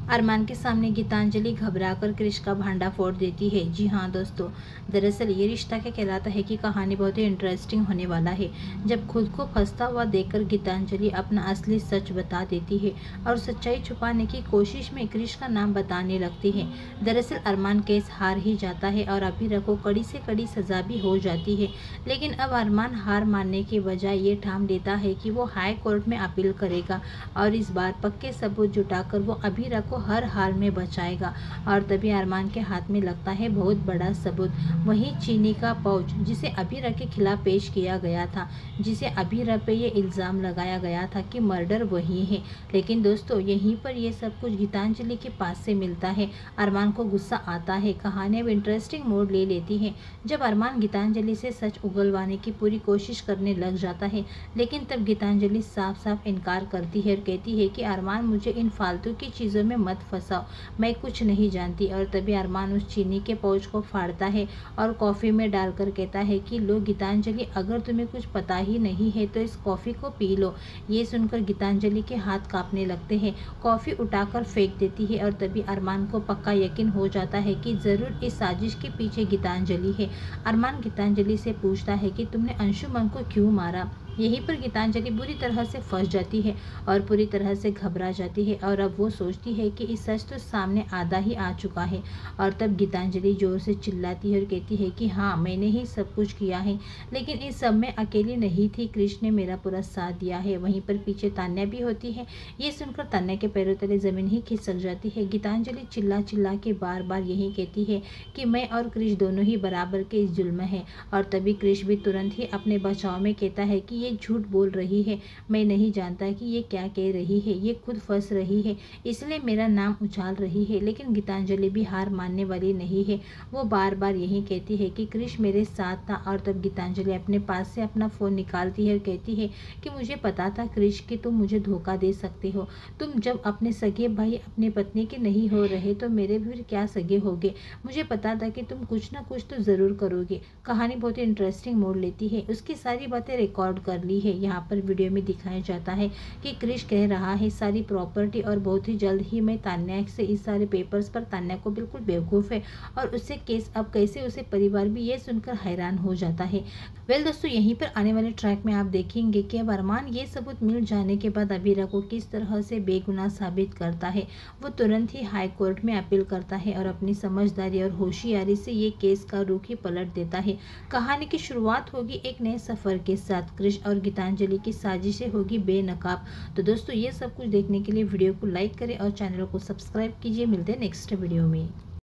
अरमान के सामने गीतांजलि घबराकर क्रिश का भांडा फोड़ देती है। जी हाँ दोस्तों, दरअसल ये रिश्ता क्या कहलाता है कि कहानी बहुत ही इंटरेस्टिंग होने वाला है। जब खुद को फंसता हुआ देखकर गीतांजलि अपना असली सच बता देती है और सच्चाई छुपाने की कोशिश में क्रिश का नाम बताने लगती है। दरअसल अरमान केस हार ही जाता है और अभीरा को कड़ी से कड़ी सजा भी हो जाती है। लेकिन अब अरमान हार मानने के बजाय ये ठान लेता है कि वो हाई कोर्ट में अपील करेगा और इस बार पक्के सबूत जुटाकर वो अभीरा को हर हाल में बचाएगा। और तभी अरमान के हाथ में लगता है बहुत बड़ा सबूत, वही चीनी का पाउच जिसे अभीरा के खिलाफ पेश किया गया था, जिसे अभीरा पे ये इल्ज़ाम लगाया गया था कि मर्डर वही है। लेकिन दोस्तों यहीं पर ये सब कुछ गीतांजलि के पास से मिलता है। अरमान को गुस्सा आता है, कहानी अब इंटरेस्टिंग मोड़ ले लेती है। जब अरमान गीतांजलि से सच उगलवाने की पूरी कोशिश करने लग जाता है, लेकिन तब गीतांजलि साफ साफ इनकार करती है और कहती है कि अरमान मुझे इन फालतू की चीज़ों में मत फंसाओ, मैं कुछ नहीं जानती। और तभी अरमान उस चीनी के पाउच को फाड़ता है और कॉफ़ी में डालकर कहता है कि लो गीतांजलि, अगर तुम्हें कुछ पता ही नहीं है तो इस कॉफ़ी को पी लो। ये सुनकर गीतांजलि के हाथ कांपने लगते हैं, कॉफ़ी उठाकर फेंक देती है। और तभी अरमान को पक्का यकीन हो जाता है कि ज़रूर इस साजिश के पीछे गीतांजलि है। अरमान गीतांजलि से पूछता है कि तुमने अंशुमन को क्यों मारा। यहीं पर गीतांजलि बुरी तरह से फंस जाती है और पूरी तरह से घबरा जाती है और अब वो सोचती है कि इस सच तो सामने आधा ही आ चुका है। और तब गीतांजलि जोर से चिल्लाती है और कहती है कि हाँ, मैंने ही सब कुछ किया है, लेकिन इस सब में अकेली नहीं थी, कृष्ण ने मेरा पूरा साथ दिया है। वहीं पर पीछे तान्या भी होती है। ये सुनकर तान्या के पैरों तले ज़मीन ही खिसक जाती है। गीतांजलि चिल्ला चिल्ला के बार बार यही कहती है कि मैं और कृष्ण दोनों ही बराबर के इस जुल्म हैं। और तभी कृष्ण भी तुरंत ही अपने बचाव में कहता है कि ये झूठ बोल रही है, मैं नहीं जानता कि ये क्या कह रही है, ये खुद फंस रही है इसलिए मेरा नाम उछाल रही है। लेकिन गीतांजलि भी हार मानने वाली नहीं है, वो बार बार यही कहती है कि कृष्ण मेरे साथ था। और तब गीतांजलि अपने पास से अपना फ़ोन निकालती है और कहती है कि मुझे पता था कृष्ण कि तुम मुझे धोखा दे सकते हो। तुम जब अपने सगे भाई अपनी पत्नी के नहीं हो रहे तो मेरे भी क्या सगे होगे। मुझे पता था कि तुम कुछ ना कुछ तो ज़रूर करोगे। कहानी बहुत ही इंटरेस्टिंग मोड़ लेती है। उसकी सारी बातें रिकॉर्ड कर ली है। यहाँ पर वीडियो में दिखाया जाता है कि क्रिश कह रहा है सारी प्रॉपर्टी और बहुत ही जल्द ही मैं तान्या से इस सारे पेपर्स पर। तान्या को बिल्कुल बेवकूफ़ है और उससे केस अब कैसे उसे परिवार भी ये सुनकर हैरान हो जाता है। वेल दोस्तों, यहीं पर आने वाले ट्रैक में आप देखेंगे कि अब अरमान ये सबूत मिल जाने के बाद अभीरा को किस तरह से बेगुनाह साबित करता है। वो तुरंत ही हाई कोर्ट में अपील करता है और अपनी समझदारी और होशियारी से ये केस का रुख ही पलट देता है। कहानी की शुरुआत होगी एक नए सफ़र के साथ। कृष और गीतांजलि की साजिशें होगी बेनकाब। तो दोस्तों ये सब कुछ देखने के लिए वीडियो को लाइक करें और चैनल को सब्सक्राइब कीजिए। मिलते हैं नेक्स्ट वीडियो में।